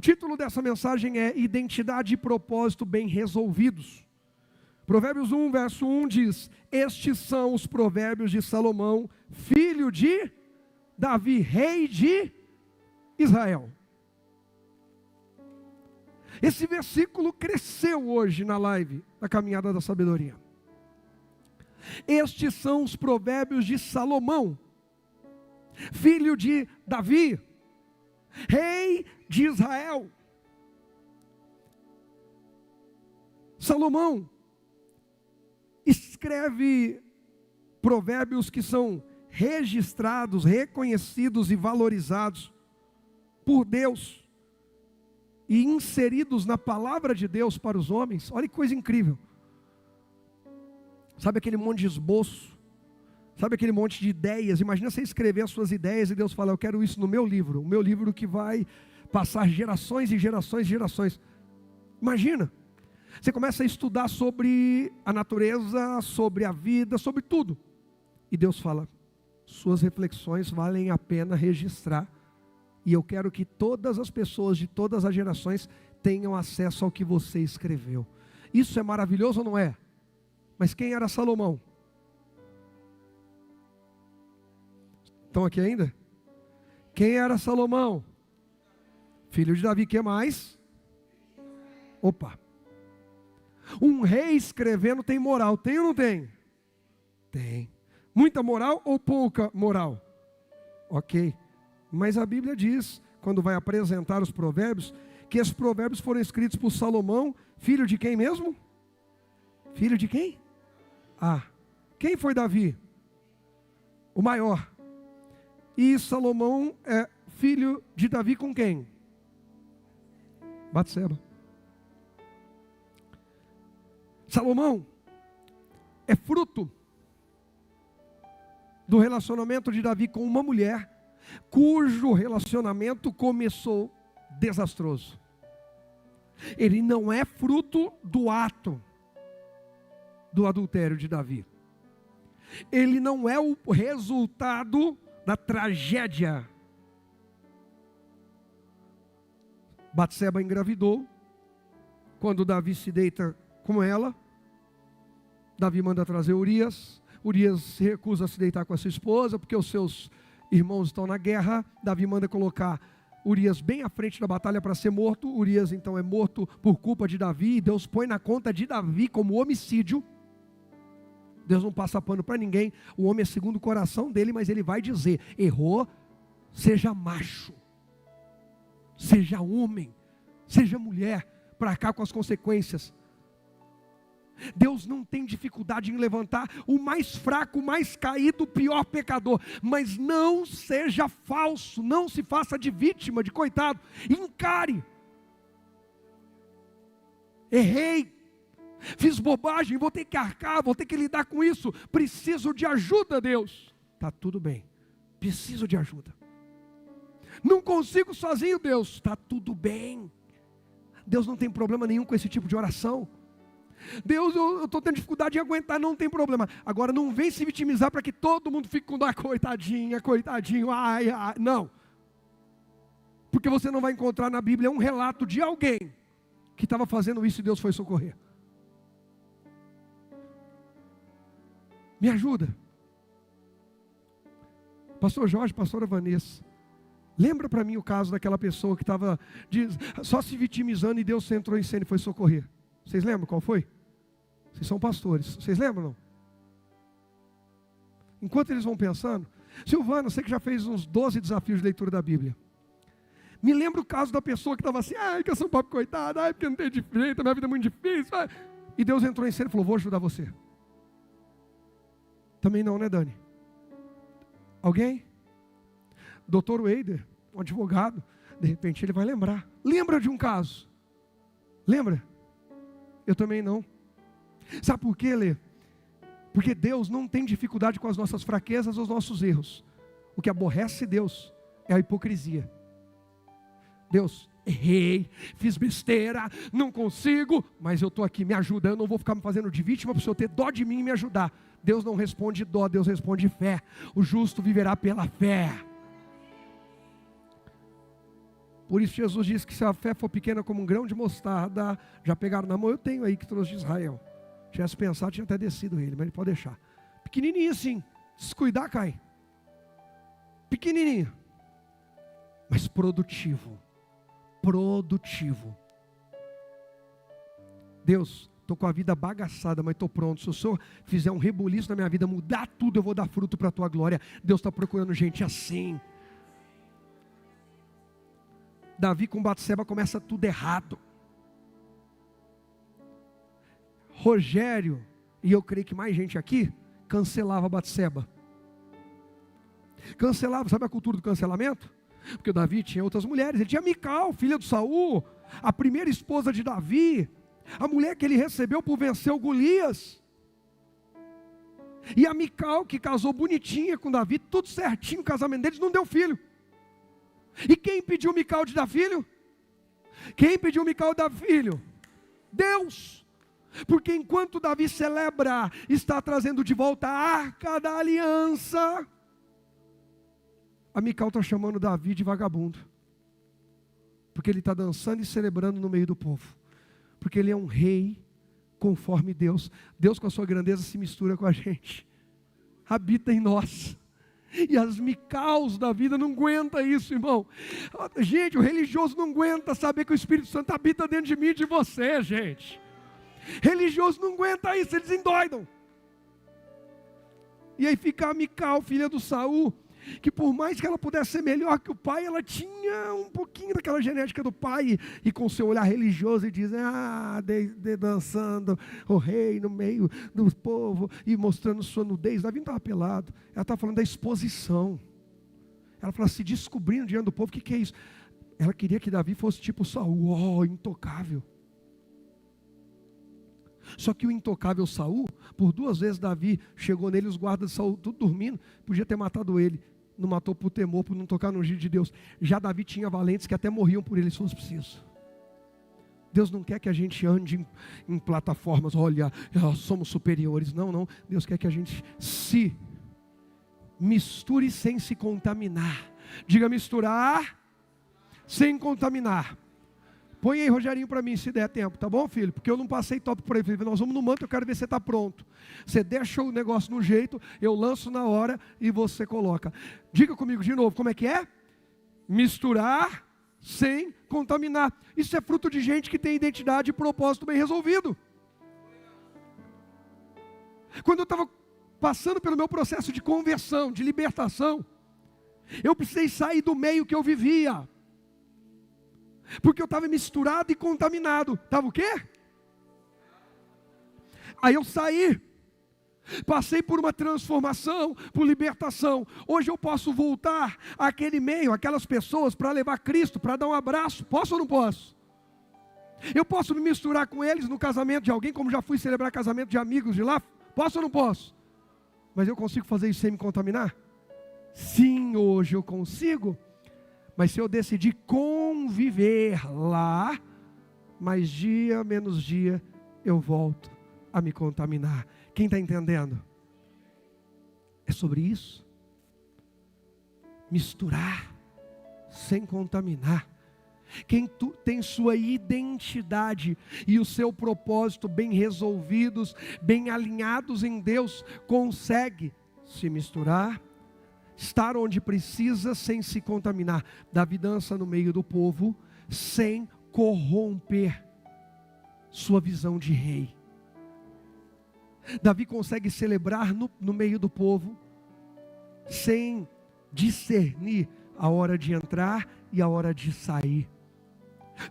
título dessa mensagem é Identidade e Propósito Bem Resolvidos. Provérbios 1, verso 1 diz: estes são os provérbios de Salomão, filho de Davi, rei de Israel. Esse versículo cresceu hoje na live da Caminhada da Sabedoria. Estes são os provérbios de Salomão, filho de Davi, rei de Israel. Salomão escreve provérbios que são registrados, reconhecidos e valorizados por Deus e inseridos na palavra de Deus para os homens. Olha que coisa incrível. Sabe aquele monte de esboço? Sabe aquele monte de ideias? Imagina você escrever as suas ideias e Deus fala: eu quero isso no meu livro. O meu livro que vai passar gerações e gerações e gerações. Imagina. Você começa a estudar sobre a natureza, sobre a vida, sobre tudo. E Deus fala: suas reflexões valem a pena registrar. E eu quero que todas as pessoas de todas as gerações tenham acesso ao que você escreveu. Isso é maravilhoso ou não é? Mas quem era Salomão? Estão aqui ainda? Quem era Salomão? Filho de Davi, que mais? Opa! Um rei escrevendo tem moral, tem ou não tem? Tem. Muita moral ou pouca moral? Ok. Mas a Bíblia diz, quando vai apresentar os provérbios, que esses provérbios foram escritos por Salomão, filho de quem mesmo? Filho de quem? Quem foi Davi? O maior. E Salomão é filho de Davi com quem? Batseba. Salomão é fruto do relacionamento de Davi com uma mulher, cujo relacionamento começou desastroso. Ele não é fruto do ato do adultério de Davi. Ele não é o resultado da tragédia. Batseba engravidou. Quando Davi se deita com ela, Davi manda trazer Urias. Urias se recusa a se deitar com a sua esposa, porque os seus irmãos estão na guerra. Davi manda colocar Urias bem à frente da batalha para ser morto. Urias então é morto por culpa de Davi, e Deus põe na conta de Davi como homicídio. Deus não passa pano para ninguém. O homem é segundo o coração dele, mas ele vai dizer: errou, seja macho, seja homem, seja mulher, para cá com as consequências. Deus não tem dificuldade em levantar o mais fraco, o mais caído, o pior pecador. Mas não seja falso, não se faça de vítima, de coitado. Encare. Errei, fiz bobagem, vou ter que arcar, vou ter que lidar com isso. Preciso de ajuda, Deus. Está tudo bem, preciso de ajuda. Não consigo sozinho, Deus. Está tudo bem. Deus não tem problema nenhum com esse tipo de oração. Deus, eu estou tendo dificuldade em aguentar, não tem problema. Agora não vem se vitimizar para que todo mundo fique com dor, coitadinha, coitadinho, ai, não. Porque você não vai encontrar na Bíblia um relato de alguém que estava fazendo isso e Deus foi socorrer. Me ajuda. Pastor Jorge, pastora Vanessa, lembra para mim o caso daquela pessoa que estava só se vitimizando e Deus entrou em cena e foi socorrer. Vocês lembram qual foi? Vocês são pastores, vocês lembram não? Enquanto eles vão pensando, Silvana, você que já fez uns 12 desafios de leitura da Bíblia, me lembra o caso da pessoa que estava assim: ai, que eu sou pobre coitado, ai, porque não tem jeito, a minha vida é muito difícil, ai. E Deus entrou em cena e falou: vou ajudar você. Também não, né, Dani? Alguém? Doutor Weider, um advogado, de repente ele vai lembrar. Lembra de um caso? Lembra? Eu também não. Sabe por quê, Lê? Porque Deus não tem dificuldade com as nossas fraquezas ou os nossos erros. O que aborrece Deus é a hipocrisia. Deus, errei, fiz besteira, não consigo, mas eu estou aqui, me ajuda. Eu não vou ficar me fazendo de vítima para o Senhor ter dó de mim e me ajudar. Deus não responde dó, Deus responde fé. O justo viverá pela fé. Por isso Jesus disse que se a fé for pequena como um grão de mostarda, já pegaram na mão, eu tenho aí que trouxe de Israel. Tivesse pensado, tinha até descido ele, mas ele pode deixar. Pequenininho assim, descuidar cai. Pequenininho, mas produtivo. Produtivo. Deus, estou com a vida bagaçada, mas estou pronto. Se o Senhor fizer um rebuliço na minha vida, mudar tudo, eu vou dar fruto para a tua glória. Deus está procurando gente assim. Davi com Batseba começa tudo errado. Rogério, e eu creio que mais gente aqui, cancelava Batseba. Cancelava, sabe a cultura do cancelamento? Porque o Davi tinha outras mulheres, ele tinha Mical, filha do Saul, a primeira esposa de Davi, a mulher que ele recebeu por vencer o Golias. E a Mical, que casou bonitinha com Davi, tudo certinho, o casamento deles, não deu filho. E quem impediu Mical de dar filho? Quem impediu Mical de dar filho? Deus. Porque enquanto Davi celebra, está trazendo de volta a arca da aliança, a Mical está chamando Davi de vagabundo. Porque ele está dançando e celebrando no meio do povo. Porque ele é um rei conforme Deus. Deus com a sua grandeza se mistura com a gente. Habita em nós. E as Micaus da vida não aguentam isso, irmão. Gente, o religioso não aguenta saber que o Espírito Santo habita dentro de mim e de você, gente. Religioso não aguenta isso, eles endoidam. E aí fica a Mical, filha do Saul, que por mais que ela pudesse ser melhor que o pai, ela tinha um pouquinho daquela genética do pai, e com seu olhar religioso, e diz, dançando o rei no meio do povo, e mostrando sua nudez. Davi não estava pelado, ela estava falando da exposição, ela falou, se descobrindo diante do povo, o que é isso? Ela queria que Davi fosse tipo Saul, intocável. Só que o intocável Saul, por 2 vezes Davi chegou nele, os guardas de Saul tudo dormindo, podia ter matado ele, não matou por temor, por não tocar no ungido de Deus. Já Davi tinha valentes que até morriam por ele se fosse preciso. Deus não quer que a gente ande em plataformas, olha, somos superiores, não, Deus quer que a gente se misture sem se contaminar. Diga misturar sem contaminar. Põe aí, Rogerinho, para mim, se der tempo, tá bom, filho? Porque eu não passei top para ele. Nós vamos no manto, eu quero ver se você está pronto. Você deixa o negócio no jeito, eu lanço na hora e você coloca. Diga comigo de novo, como é que é? Misturar sem contaminar. Isso é fruto de gente que tem identidade e propósito bem resolvido. Quando eu estava passando pelo meu processo de conversão, de libertação, eu precisei sair do meio que eu vivia. Porque eu estava misturado e contaminado. Estava o quê? Aí eu saí. Passei por uma transformação, por libertação. Hoje eu posso voltar àquele meio, aquelas pessoas, para levar Cristo, para dar um abraço. Posso ou não posso? Eu posso me misturar com eles no casamento de alguém, como já fui celebrar casamento de amigos de lá? Posso ou não posso? Mas eu consigo fazer isso sem me contaminar? Sim, hoje eu consigo. Mas se eu decidir conviver lá, mais dia menos dia, eu volto a me contaminar. Quem está entendendo? É sobre isso. Misturar, sem contaminar. Quem tem sua identidade e o seu propósito bem resolvidos, bem alinhados em Deus, consegue se misturar, estar onde precisa sem se contaminar. Davi dança no meio do povo sem corromper sua visão de rei. Davi consegue celebrar no meio do povo sem discernir a hora de entrar e a hora de sair.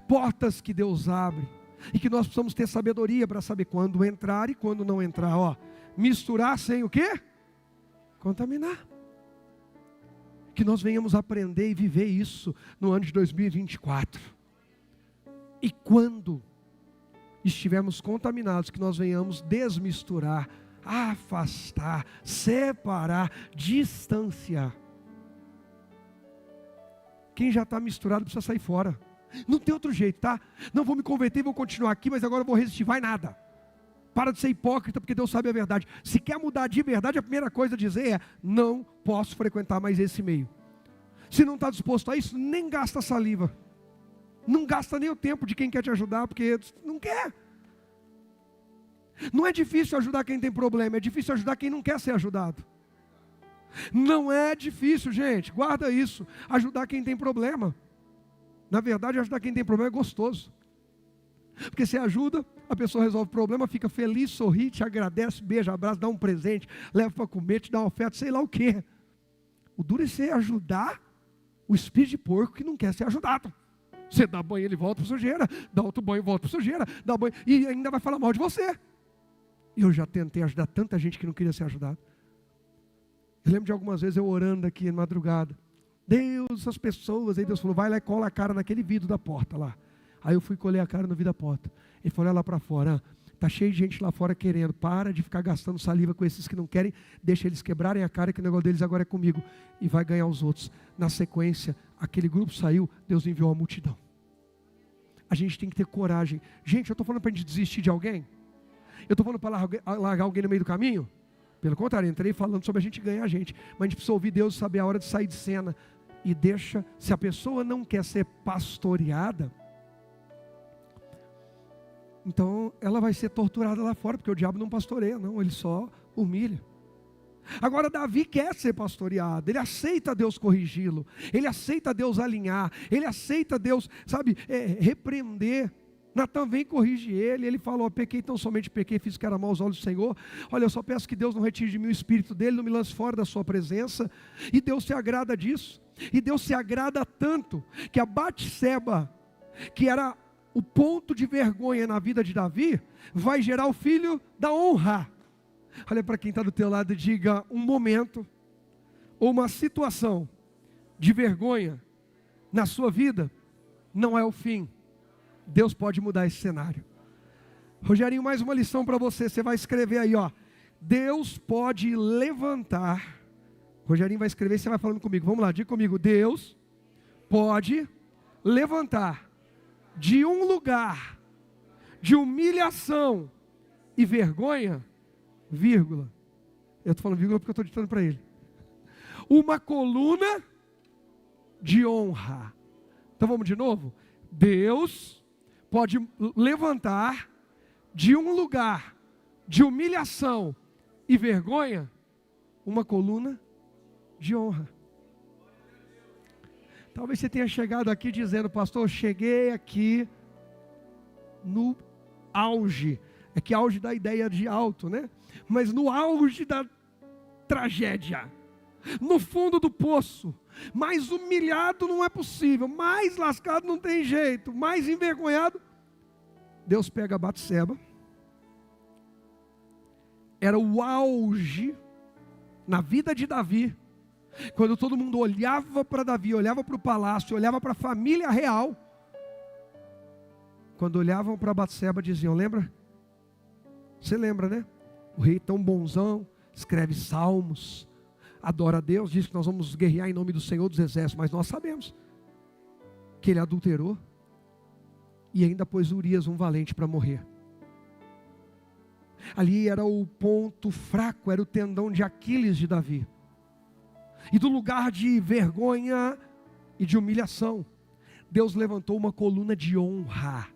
Portas que Deus abre e que nós precisamos ter sabedoria para saber quando entrar e quando não entrar. Misturar sem o quê? Contaminar. Que nós venhamos aprender e viver isso no ano de 2024. E quando estivermos contaminados, que nós venhamos desmisturar, afastar, separar, distanciar. Quem já está misturado precisa sair fora. Não tem outro jeito, tá? Não vou me converter, vou continuar aqui, mas agora eu vou resistir. Vai nada. Para de ser hipócrita, porque Deus sabe a verdade. Se quer mudar de verdade, a primeira coisa a dizer é: não posso frequentar mais esse meio. Se não está disposto a isso, nem gasta saliva. Não gasta nem o tempo de quem quer te ajudar, porque não quer. Não é difícil ajudar quem tem problema, é difícil ajudar quem não quer ser ajudado. Não é difícil, gente, guarda isso, ajudar quem tem problema. Na verdade, ajudar quem tem problema é gostoso. Porque você ajuda, a pessoa resolve o problema, fica feliz, sorri, te agradece, beija, abraça, dá um presente, leva para comer, te dá uma oferta, sei lá o quê. O duro é você ajudar o espírito de porco que não quer ser ajudado. Você dá banho, ele volta para sujeira, dá outro banho, volta para sujeira, dá banho, e ainda vai falar mal de você. Eu já tentei ajudar tanta gente que não queria ser ajudado. Eu lembro de algumas vezes eu orando aqui na madrugada. Deus, essas pessoas, aí Deus falou, vai lá e cola a cara naquele vidro da porta lá. Aí eu fui colher a cara no vidro da porta. Ele falou, olha lá para fora, está cheio de gente lá fora querendo, para de ficar gastando saliva com esses que não querem, deixa eles quebrarem a cara que o negócio deles agora é comigo. E vai ganhar os outros. Na sequência, aquele grupo saiu, Deus enviou a multidão. A gente tem que ter coragem. Gente, eu estou falando para a gente desistir de alguém? Eu estou falando para largar alguém no meio do caminho? Pelo contrário, entrei falando sobre a gente ganhar a gente. Mas a gente precisa ouvir Deus e saber a hora de sair de cena. E deixa, se a pessoa não quer ser pastoreada, então ela vai ser torturada lá fora, porque o diabo não pastoreia, não, ele só humilha. Agora Davi quer ser pastoreado, ele aceita Deus corrigi-lo, ele aceita Deus alinhar, ele aceita Deus, repreender. Natan vem e corrige ele fala, pequei, tão somente pequei, fiz o que era mal aos olhos do Senhor. Olha, eu só peço que Deus não retire de mim o espírito dele, não me lance fora da sua presença. E Deus se agrada disso, e Deus se agrada tanto, que a Batseba, que era o ponto de vergonha na vida de Davi, vai gerar o filho da honra. Olha para quem está do teu lado e diga, um momento, ou uma situação de vergonha na sua vida, não é o fim. Deus pode mudar esse cenário. Rogerinho, mais uma lição para você, você vai escrever aí, Deus pode levantar. Rogerinho vai escrever e você vai falando comigo, vamos lá, diga comigo, Deus pode levantar de um lugar de humilhação e vergonha, vírgula, eu estou falando vírgula porque eu estou ditando para ele, uma coluna de honra. Então vamos de novo, Deus pode levantar de um lugar de humilhação e vergonha, uma coluna de honra. Talvez você tenha chegado aqui dizendo, pastor, eu cheguei aqui no auge. É que auge dá ideia de alto, né? Mas no auge da tragédia. No fundo do poço. Mais humilhado não é possível. Mais lascado não tem jeito. Mais envergonhado. Deus pega Batseba. Era o auge na vida de Davi. Quando todo mundo olhava para Davi, olhava para o palácio, olhava para a família real. Quando olhavam para Batseba, diziam, lembra? Você lembra, né? O rei tão bonzão, escreve salmos, adora a Deus, diz que nós vamos guerrear em nome do Senhor dos Exércitos, mas nós sabemos que ele adulterou e ainda pôs Urias, um valente, para morrer. Ali era o ponto fraco, era o tendão de Aquiles de Davi. E do lugar de vergonha e de humilhação, Deus levantou uma coluna de honra.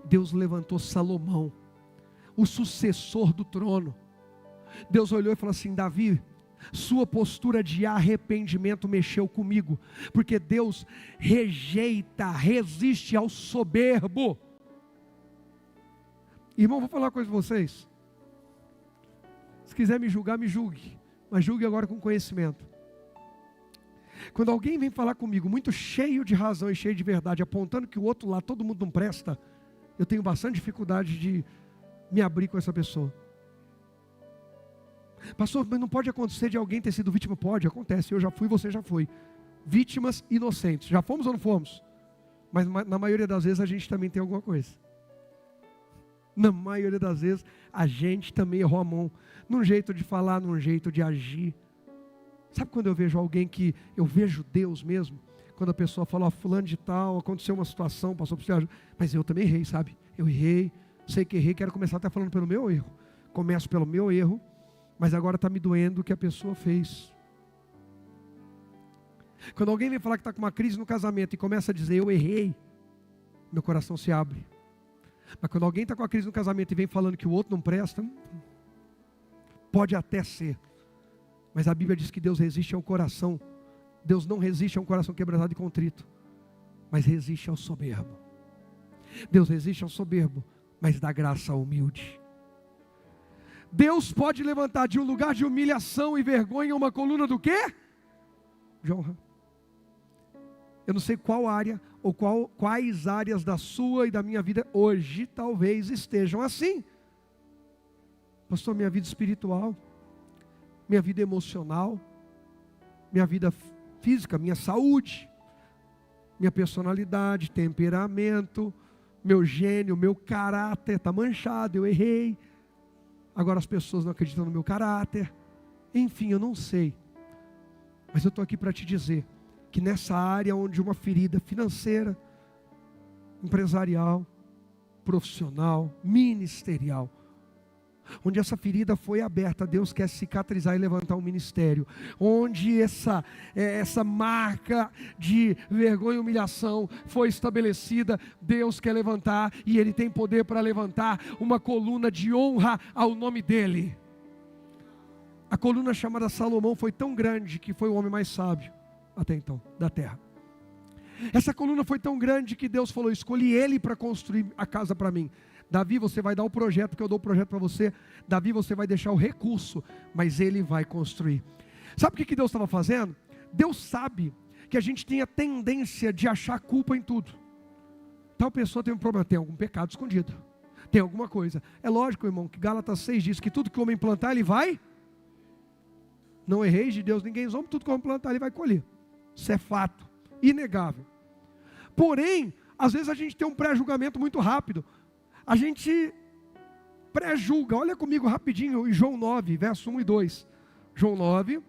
Deus levantou Salomão, o sucessor do trono. Deus olhou e falou assim, Davi, sua postura de arrependimento mexeu comigo, porque Deus rejeita, resiste ao soberbo. Irmão, vou falar uma coisa para vocês. Se quiser me julgar, me julgue, mas julgue agora com conhecimento. Quando alguém vem falar comigo, muito cheio de razão e cheio de verdade, apontando que o outro lá, todo mundo não presta, eu tenho bastante dificuldade de me abrir com essa pessoa. Pastor, mas não pode acontecer de alguém ter sido vítima? Pode, acontece, eu já fui, você já foi. Vítimas inocentes, já fomos ou não fomos? Mas na maioria das vezes a gente também tem alguma coisa. Na maioria das vezes a gente também errou a mão, num jeito de falar, num jeito de agir. Sabe quando eu vejo alguém que, eu vejo Deus mesmo, quando a pessoa fala, fulano de tal, aconteceu uma situação, passou por isso, mas eu também errei, sabe? Eu errei, sei que errei, quero começar até falando pelo meu erro. Começo pelo meu erro, mas agora está me doendo o que a pessoa fez. Quando alguém vem falar que está com uma crise no casamento e começa a dizer, eu errei, meu coração se abre. Mas quando alguém está com a crise no casamento e vem falando que o outro não presta, pode até ser. Mas a Bíblia diz que Deus resiste ao coração. Deus não resiste a um coração quebrantado e contrito, mas resiste ao soberbo. Deus resiste ao soberbo, mas dá graça ao humilde. Deus pode levantar de um lugar de humilhação e vergonha uma coluna do quê? De honra. Eu não sei qual área ou quais áreas da sua e da minha vida hoje talvez estejam assim. Pastor, minha vida espiritual, minha vida emocional, minha vida física, minha saúde, minha personalidade, temperamento, meu gênio, meu caráter está manchado, eu errei. Agora as pessoas não acreditam no meu caráter. Enfim, eu não sei. Mas eu estou aqui para te dizer que nessa área onde uma ferida financeira, empresarial, profissional, ministerial, onde essa ferida foi aberta, Deus quer cicatrizar e levantar um ministério, onde essa marca de vergonha e humilhação foi estabelecida, Deus quer levantar, e Ele tem poder para levantar uma coluna de honra ao nome dEle. A coluna chamada Salomão foi tão grande que foi o homem mais sábio até então, da terra. Essa coluna foi tão grande que Deus falou, escolhi ele para construir a casa para mim. Davi, você vai dar o projeto, porque eu dou o projeto para você. Davi, você vai deixar o recurso, mas ele vai construir. Sabe o que Deus estava fazendo? Deus sabe que a gente tem a tendência de achar culpa em tudo. Tal pessoa tem um problema, tem algum pecado escondido, tem alguma coisa. É lógico, irmão, que Gálatas 6 diz que tudo que o homem plantar, ele vai. Não erreis de Deus, ninguém zomba, tudo que o homem plantar, ele vai colher. Isso é fato, inegável. Porém, às vezes a gente tem um pré-julgamento muito rápido. A gente pré-julga. Olha comigo rapidinho em João 9, verso 1 e 2. João 9,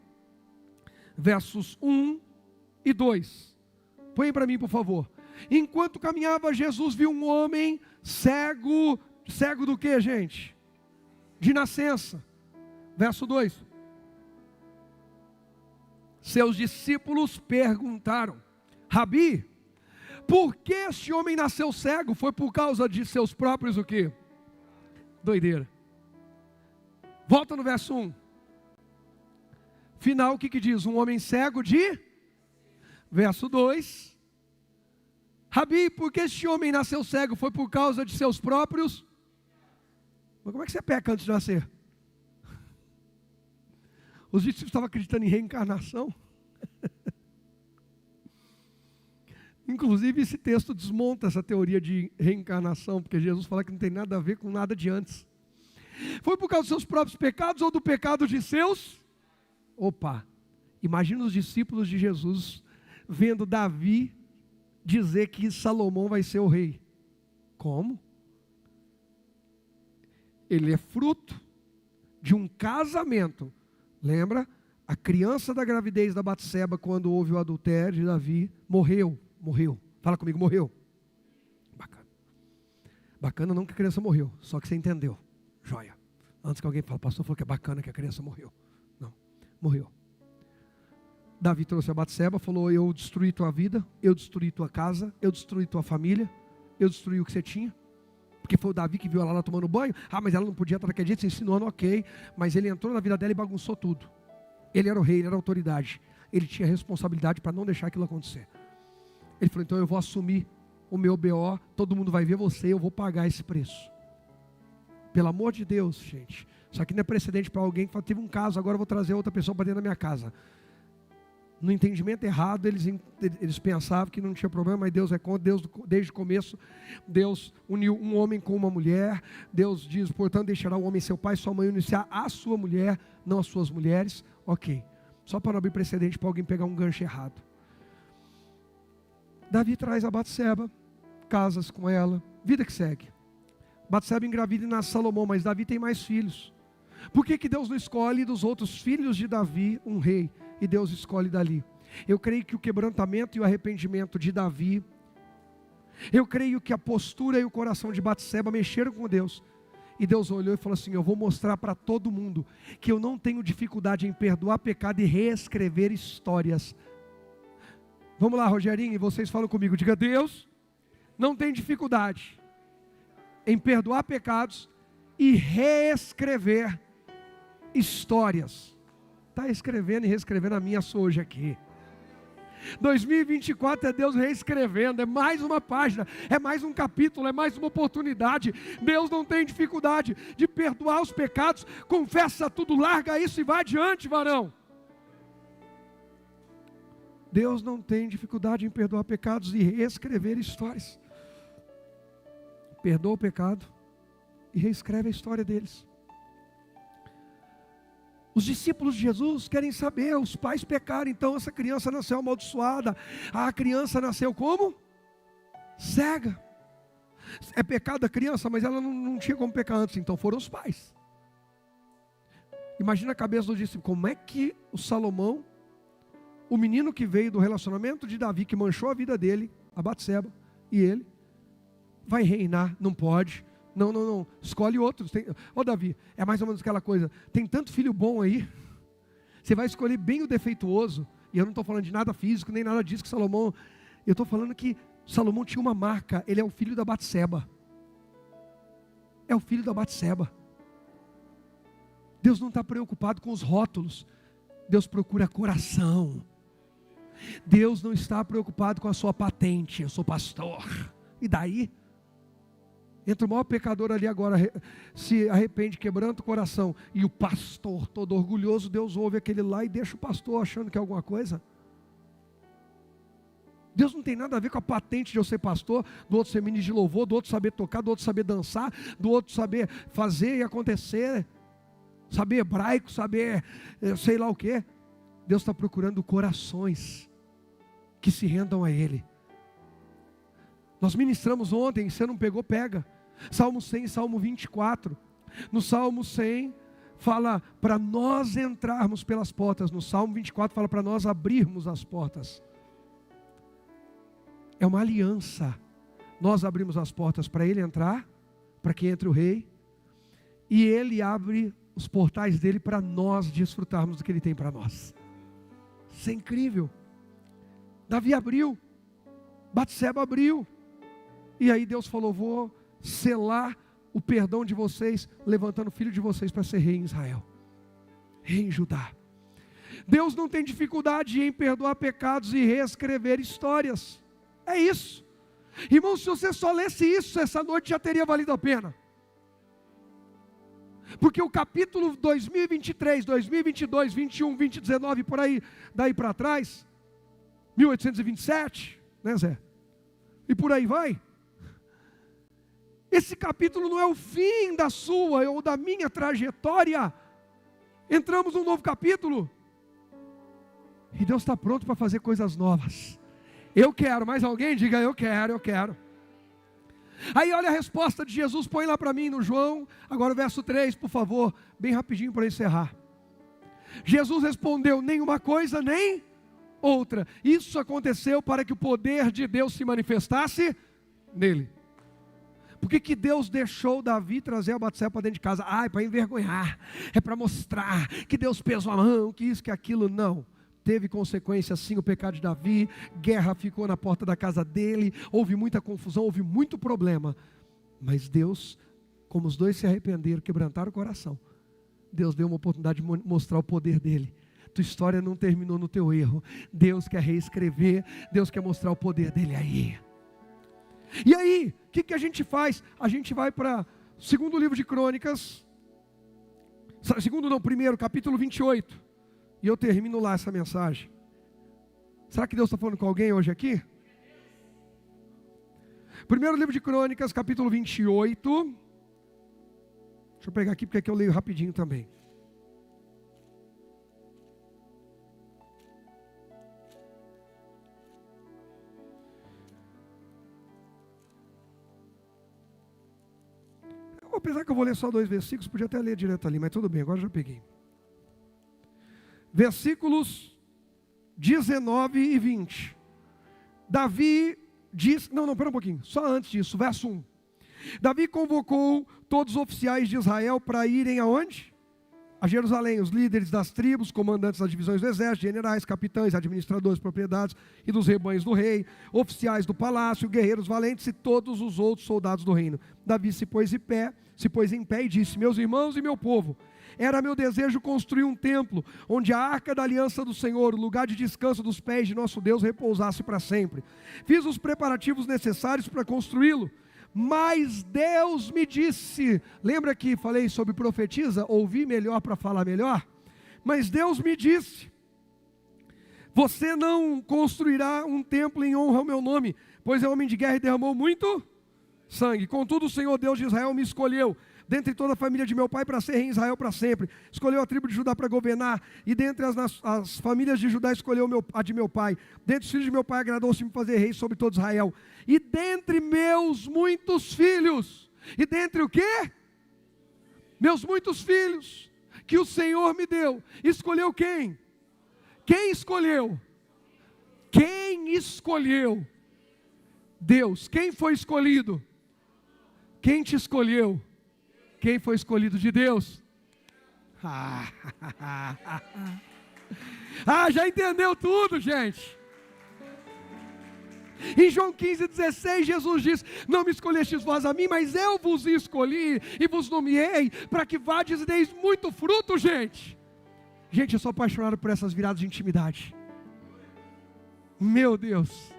versos 1 e 2. Põe para mim, por favor. Enquanto caminhava, Jesus viu um homem cego. Cego do que, gente? De nascença. Verso 2. Seus discípulos perguntaram: Rabi, por que este homem nasceu cego? Foi por causa de seus próprios o quê? Doideira. Volta no verso 1. Final, o que diz? Um homem cego de? Verso 2. Rabi, por que este homem nasceu cego? Foi por causa de seus próprios? Mas como é que você peca antes de nascer? Os discípulos estavam acreditando em reencarnação. Inclusive esse texto desmonta essa teoria de reencarnação, porque Jesus fala que não tem nada a ver com nada de antes. Foi por causa dos seus próprios pecados ou do pecado de seus? Opa, imagina os discípulos de Jesus vendo Davi dizer que Salomão vai ser o rei. Como? Ele é fruto de um casamento. Lembra? A criança da gravidez da Batseba, quando houve o adultério de Davi, morreu. Fala comigo, morreu. Bacana. Bacana não que a criança morreu, só que você entendeu. Joia. Antes que alguém fale, pastor falou que é bacana que a criança morreu. Não, morreu. Davi trouxe a Batseba, falou, eu destruí tua vida, eu destruí tua casa, eu destruí tua família, eu destruí o que você tinha. Porque foi o Davi que viu ela lá tomando banho. Ah, mas ela não podia estar naquele dia, se insinuando, ok. Mas ele entrou na vida dela e bagunçou tudo. Ele era o rei, ele era a autoridade. Ele tinha responsabilidade para não deixar aquilo acontecer. Ele falou, então eu vou assumir o meu BO, todo mundo vai ver você, eu vou pagar esse preço. Pelo amor de Deus, gente. Isso aqui não é precedente para alguém que fala, teve um caso, agora eu vou trazer outra pessoa para dentro da minha casa. No entendimento errado, eles pensavam que não tinha problema, mas Deus é contra. Deus, desde o começo, Deus uniu um homem com uma mulher. Deus diz, portanto, deixará o homem seu pai e sua mãe iniciar a sua mulher, não as suas mulheres. Ok, só para não abrir precedente para alguém pegar um gancho errado. Davi traz a Batseba, casas com ela, vida que segue. Batseba engravida e nasce Salomão, mas Davi tem mais filhos. Por que Deus não escolhe dos outros filhos de Davi um rei? E Deus escolhe dali. Eu creio que o quebrantamento e o arrependimento de Davi, eu creio que a postura e o coração de Batseba mexeram com Deus. E Deus olhou e falou assim, eu vou mostrar para todo mundo que eu não tenho dificuldade em perdoar pecado e reescrever histórias. Vamos lá, Rogerinho, e vocês falam comigo, diga, Deus não tem dificuldade em perdoar pecados e reescrever histórias. Está escrevendo e reescrevendo a minha sua hoje aqui. 2024 é Deus reescrevendo, é mais uma página, é mais um capítulo, é mais uma oportunidade. Deus não tem dificuldade de perdoar os pecados. Confessa tudo, larga isso e vai adiante, varão. Deus não tem dificuldade em perdoar pecados e reescrever histórias. Perdoa o pecado e reescreve a história deles. Os discípulos de Jesus querem saber, os pais pecaram, então essa criança nasceu amaldiçoada. A criança nasceu como? Cega. É pecado a criança, mas ela não tinha como pecar antes, então foram os pais. Imagina a cabeça do discípulo, como é que o Salomão, o menino que veio do relacionamento de Davi, que manchou a vida dele, a Batseba, e ele, vai reinar? Não pode. Não, escolhe outros. Davi, é mais ou menos aquela coisa, tem tanto filho bom aí, você vai escolher bem o defeituoso, e eu não estou falando de nada físico, nem nada disso que Salomão, eu estou falando que Salomão tinha uma marca, ele é o filho da Batseba, é o filho da Batseba. Deus não está preocupado com os rótulos, Deus procura coração. Deus não está preocupado com a sua patente, eu sou pastor, e daí? Entra o maior pecador ali agora, se arrepende, quebranta o coração, e o pastor todo orgulhoso, Deus ouve aquele lá e deixa o pastor achando que é alguma coisa. Deus não tem nada a ver com a patente de eu ser pastor, do outro ser ministro de louvor, do outro saber tocar, do outro saber dançar, do outro saber fazer e acontecer, saber hebraico, saber sei lá o que. Deus está procurando corações que se rendam a Ele. Nós ministramos ontem, você não pegou, pega. Salmo 100, Salmo 24. No Salmo 100 fala para nós entrarmos pelas portas. No Salmo 24 fala para nós abrirmos as portas. É uma aliança. Nós abrimos as portas para Ele entrar, para que entre o Rei. E Ele abre os portais dele para nós desfrutarmos do que Ele tem para nós. Isso é incrível. Davi abriu, Batseba abriu. E aí Deus falou, vou selar o perdão de vocês, levantando o filho de vocês para ser rei em Israel, rei em Judá. Deus não tem dificuldade em perdoar pecados e reescrever histórias. É isso. Irmão, se você só lesse isso, essa noite já teria valido a pena. Porque o capítulo 2023, 2022, 21, 20, 19, por aí, daí para trás, 1827, né Zé? E por aí vai. Esse capítulo não é o fim da sua ou da minha trajetória. Entramos num novo capítulo. E Deus está pronto para fazer coisas novas. Eu quero, mais alguém? Diga, eu quero. Aí olha a resposta de Jesus, põe lá para mim no João, agora o verso 3, por favor, bem rapidinho para encerrar. Jesus respondeu, nenhuma coisa, nem outra. Isso aconteceu para que o poder de Deus se manifestasse nele. Por que Deus deixou Davi trazer a Batseba para dentro de casa? É para envergonhar, é para mostrar que Deus pesou a mão, que isso, que aquilo. Não, teve consequência sim o pecado de Davi, guerra ficou na porta da casa dele, houve muita confusão, houve muito problema. Mas Deus, como os dois se arrependeram, quebrantaram o coração, Deus deu uma oportunidade de mostrar o poder dele. Tua história não terminou no teu erro, Deus quer reescrever, Deus quer mostrar o poder dele aí. E aí, o que a gente faz? A gente vai para segundo livro de Crônicas, primeiro, capítulo 28, e eu termino lá essa mensagem. Será que Deus está falando com alguém hoje aqui? Primeiro livro de Crônicas, capítulo 28, deixa eu pegar aqui porque aqui eu leio rapidinho também. Apesar que eu vou ler só 2 versículos, podia até ler direto ali, mas tudo bem, agora já peguei. Versículos 19 e 20. Davi diz, pera um pouquinho, só antes disso, verso 1. Davi convocou todos os oficiais de Israel para irem aonde? a Jerusalém os líderes das tribos, comandantes das divisões do exército, generais, capitães, administradores de propriedades e dos rebanhos do rei, oficiais do palácio, guerreiros valentes e todos os outros soldados do reino. Davi se pôs em pé e disse: meus irmãos e meu povo, era meu desejo construir um templo, onde a arca da aliança do Senhor, o lugar de descanso dos pés de nosso Deus, repousasse para sempre. Fiz os preparativos necessários para construí-lo, mas Deus me disse, lembra que falei sobre profetiza, ouvi melhor para falar melhor? Mas Deus me disse: você não construirá um templo em honra ao meu nome, pois é homem de guerra e derramou muito sangue. Contudo, o Senhor Deus de Israel me escolheu dentre toda a família de meu pai para ser rei em Israel para sempre. Escolheu a tribo de Judá para governar, e dentre as famílias de Judá escolheu a de meu pai. Dentre os filhos de meu pai agradou-se me fazer rei sobre todo Israel. E dentre meus muitos filhos, e dentre o quê? Meus muitos filhos, que o Senhor me deu, escolheu quem? Quem escolheu? Quem escolheu? Deus. Quem foi escolhido? Quem te escolheu? Quem foi escolhido de Deus? Já entendeu tudo, gente. Em João 15,16, Jesus diz: não me escolhestes vós a mim, mas eu vos escolhi e vos nomeei para que vades e deis muito fruto, gente. Gente, eu sou apaixonado por essas viradas de intimidade. Meu Deus.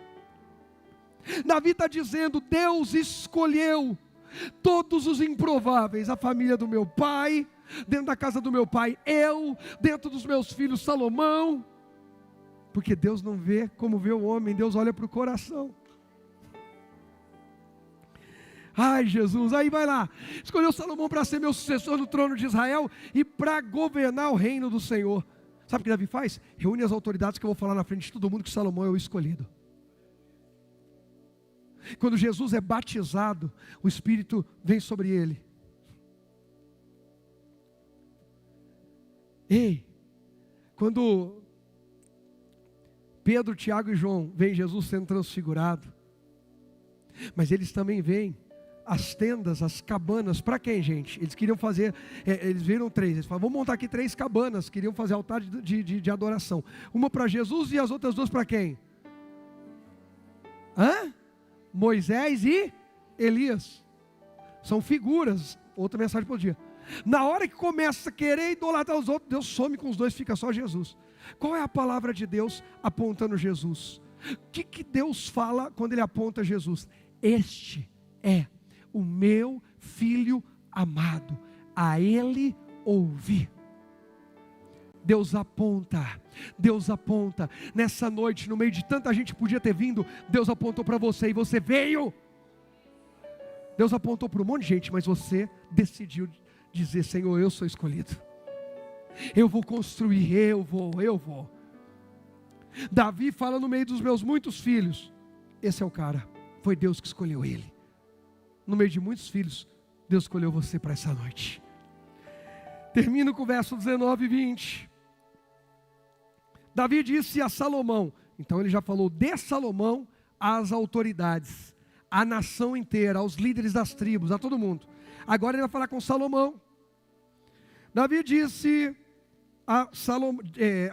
Davi está dizendo: Deus escolheu todos os improváveis, a família do meu pai, dentro da casa do meu pai, eu, dentro dos meus filhos, Salomão, porque Deus não vê como vê o homem, Deus olha para o coração. Ai, Jesus, aí vai lá, escolheu Salomão para ser meu sucessor no trono de Israel e para governar o reino do Senhor. Sabe o que Davi faz? Reúne as autoridades, que eu vou falar na frente de todo mundo que Salomão é o escolhido. Quando Jesus é batizado, o Espírito vem sobre ele. Ei, quando Pedro, Tiago e João veem Jesus sendo transfigurado, mas eles também veem as tendas, as cabanas, para quem, gente? Eles queriam fazer, eles viram 3, eles falaram: vamos montar aqui 3 cabanas, queriam fazer altar de adoração, uma para Jesus e as outras 2 para quem? Moisés e Elias, são figuras, outra mensagem por dia. Na hora que começa a querer idolatrar os outros, Deus some com os 2, fica só Jesus. Qual é a palavra de Deus apontando Jesus? O que Deus fala quando Ele aponta Jesus? Este é o meu filho amado, a Ele ouvi. Deus aponta, nessa noite, no meio de tanta gente que podia ter vindo, Deus apontou para você e você veio. Deus apontou para um monte de gente, mas você decidiu dizer: Senhor, eu sou escolhido, eu vou construir, eu vou. Davi fala no meio dos meus muitos filhos, esse é o cara, foi Deus que escolheu ele. No meio de muitos filhos, Deus escolheu você para essa noite. Termino com o verso 19 e 20. Davi disse a Salomão, então ele já falou de Salomão às autoridades, à nação inteira, aos líderes das tribos, a todo mundo. Agora ele vai falar com Salomão. Davi disse a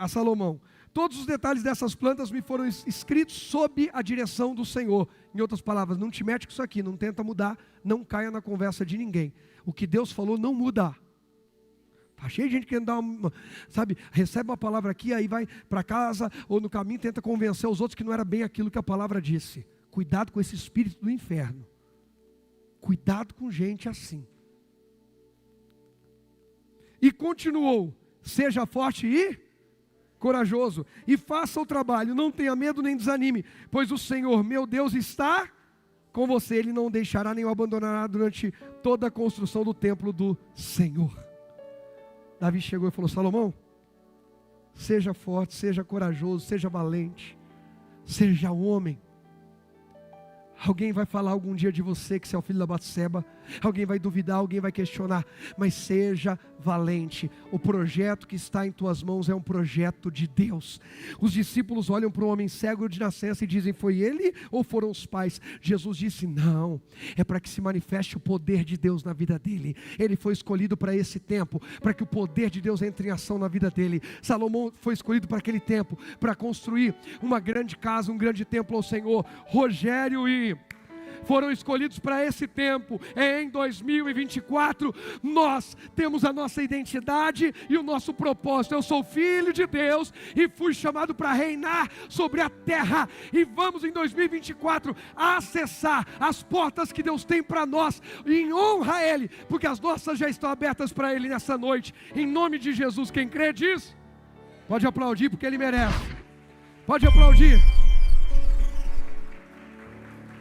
Salomão: todos os detalhes dessas plantas me foram escritos sob a direção do Senhor. Em outras palavras, não te mete com isso aqui, não tenta mudar, não caia na conversa de ninguém. O que Deus falou não muda. Está cheio de gente querendo dar uma, recebe uma palavra aqui, aí vai para casa, ou no caminho tenta convencer os outros que não era bem aquilo que a palavra disse. Cuidado com esse espírito do inferno. Cuidado com gente assim. E continuou: seja forte e corajoso, e faça o trabalho, não tenha medo nem desanime, pois o Senhor meu Deus está com você, Ele não o deixará nem o abandonará durante toda a construção do templo do Senhor. Davi chegou e falou: Salomão, seja forte, seja corajoso, seja valente, seja homem. Alguém vai falar algum dia de você que você é o filho da Batseba. Alguém vai duvidar, alguém vai questionar. Mas seja valente. O projeto que está em tuas mãos é um projeto de Deus. Os discípulos olham para um homem cego de nascença e dizem: foi ele ou foram os pais? Jesus disse: não, é para que se manifeste o poder de Deus na vida dele. Ele foi escolhido para esse tempo, para que o poder de Deus entre em ação na vida dele. Salomão foi escolhido para aquele tempo, para construir uma grande casa, um grande templo ao Senhor. Rogério e foram escolhidos para esse tempo. Em 2024 nós temos a nossa identidade e o nosso propósito. Eu sou filho de Deus e fui chamado para reinar sobre a terra. E vamos em 2024 acessar as portas que Deus tem para nós em honra a Ele, porque as nossas já estão abertas para Ele nessa noite. Em nome de Jesus, quem crê diz, pode aplaudir porque Ele merece. Pode aplaudir.